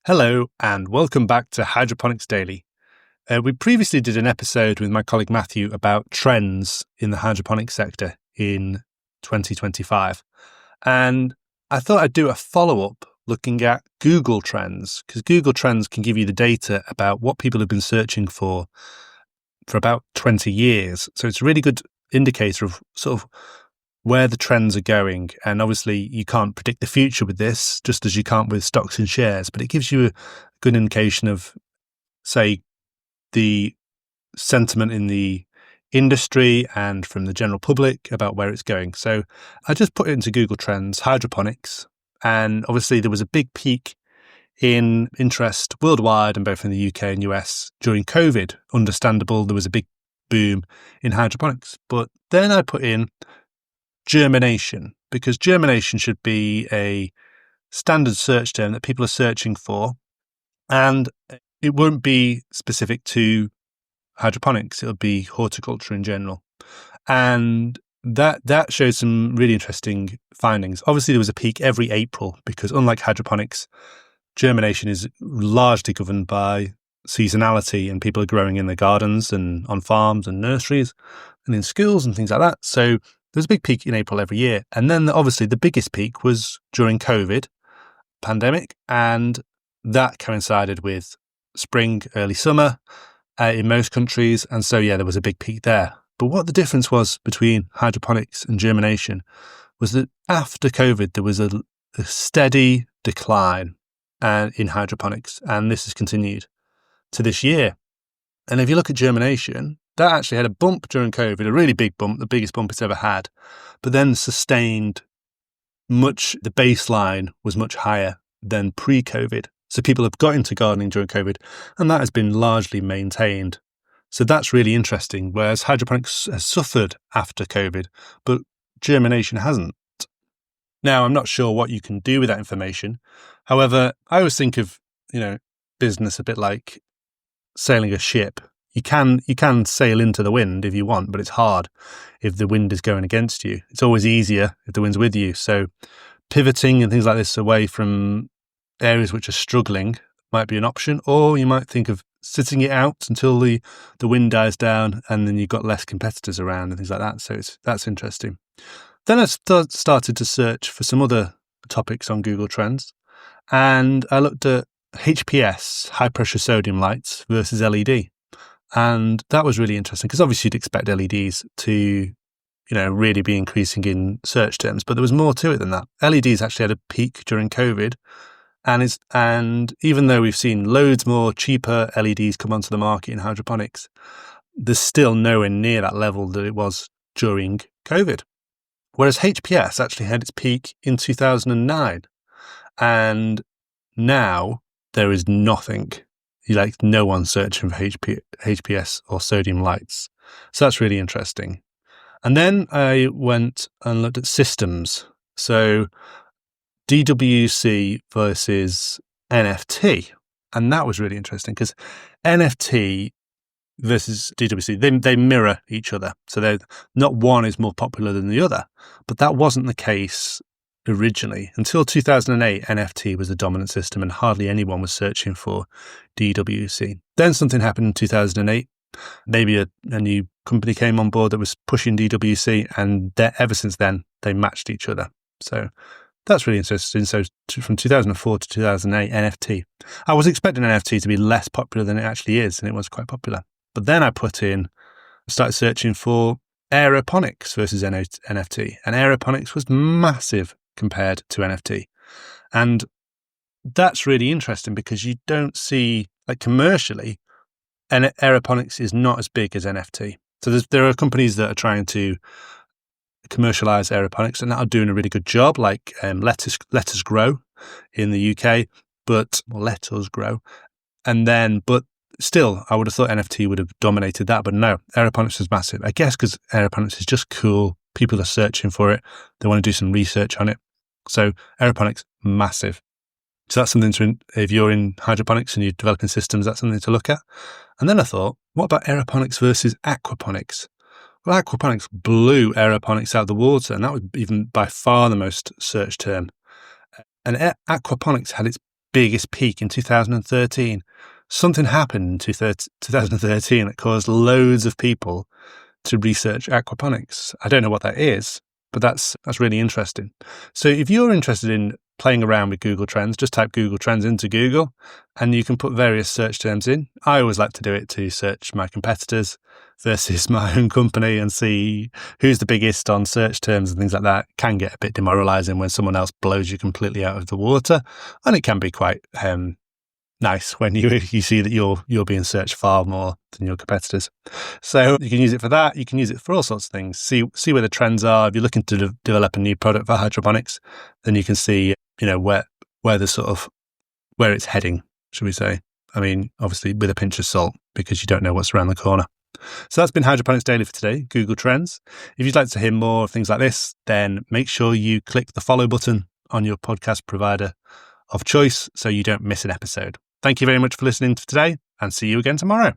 Hello, and welcome back to Hydroponics Daily. We previously did an episode with my colleague Matthew about trends in the hydroponic sector in 2025. And I thought I'd do a follow-up looking at Google Trends, because Google Trends can give you the data about what people have been searching for about 20 years. So it's a really good indicator of sort of where the trends are going. And obviously you can't predict the future with this, just as you can't with stocks and shares, but it gives you a good indication of, say, the sentiment in the industry and from the general public about where it's going. So I just put it into Google Trends, hydroponics, and obviously there was a big peak in interest worldwide and both in the UK and US during COVID. Understandable, there was a big boom in hydroponics. But then I put in germination, because germination should be a standard search term that people are searching for, and it won't be specific to hydroponics, it'll be horticulture in general. And that shows some really interesting findings. Obviously there was a peak every April because unlike hydroponics, germination is largely governed by seasonality, and people are growing in their gardens and on farms and nurseries and in schools and things like that. So there's a big peak in April every year. And then obviously the biggest peak was during COVID pandemic, and that coincided with spring, early summer in most countries. And so, there was a big peak there. But what the difference was between hydroponics and germination was that after COVID, there was a steady decline in hydroponics. And this has continued to this year. And if you look at germination, that actually had a bump during COVID, a really big bump, the biggest bump it's ever had, but then sustained the baseline was much higher than pre-COVID. So people have got into gardening during COVID, and that has been largely maintained. So that's really interesting, whereas hydroponics has suffered after COVID, but germination hasn't. Now, I'm not sure what you can do with that information. However, I always think of, business a bit like sailing a ship. You can sail into the wind if you want, but it's hard if the wind is going against you. It's always easier if the wind's with you. So pivoting and things like this away from areas which are struggling might be an option, or you might think of sitting it out until the wind dies down, and then you've got less competitors around and things like that. So that's interesting. Then I started to search for some other topics on Google Trends, and I looked at HPS, high pressure sodium lights versus LED. And that was really interesting because obviously you'd expect LEDs to, really be increasing in search terms, but there was more to it than that. LEDs actually had a peak during COVID, and even though we've seen loads more cheaper LEDs come onto the market in hydroponics, there's still nowhere near that level that it was during COVID. Whereas HPS actually had its peak in 2009, and now there is nothing. No one searching for HPS or sodium lights. So that's really interesting. And then I went and looked at systems. So DWC versus NFT. And that was really interesting because NFT versus DWC, they mirror each other. So not one is more popular than the other. But that wasn't the case originally. Until 2008, NFT was the dominant system and hardly anyone was searching for DWC. Then something happened in 2008. Maybe a new company came on board that was pushing DWC, and ever since then, they matched each other. So that's really interesting. So from 2004 to 2008, NFT. I was expecting NFT to be less popular than it actually is, and it was quite popular. But then I started searching for aeroponics versus NFT, and aeroponics was massive compared to NFT. And that's really interesting because you don't see, commercially, aeroponics is not as big as NFT. So there are companies that are trying to commercialize aeroponics and are doing a really good job, like Let Us Grow in the UK, but still, I would have thought NFT would have dominated that, but no, aeroponics is massive. I guess because aeroponics is just cool. People are searching for it. They want to do some research on it. So aeroponics, massive. So that's something if you're in hydroponics and you're developing systems, that's something to look at. And then I thought, what about aeroponics versus aquaponics? Well, aquaponics blew aeroponics out of the water, and that was even by far the most searched term. And aquaponics had its biggest peak in 2013. Something happened in 2013 that caused loads of people to research aquaponics. I don't know what that is, but that's really interesting. So if you're interested in playing around with Google Trends, just type Google Trends into Google and you can put various search terms in. I always like to do it to search my competitors versus my own company and see who's the biggest on search terms and things like that. It can get a bit demoralizing when someone else blows you completely out of the water, and it can be quite nice when you see that you're being searched far more than your competitors. So you can use it for that. You can use it for all sorts of things. See where the trends are. If you're looking to develop a new product for hydroponics, then you can see where it's heading, should we say? I mean, obviously with a pinch of salt, because you don't know what's around the corner. So that's been Hydroponics Daily for today, Google Trends. If you'd like to hear more of things like this, then make sure you click the follow button on your podcast provider of choice so you don't miss an episode. Thank you very much for listening to today, and see you again tomorrow.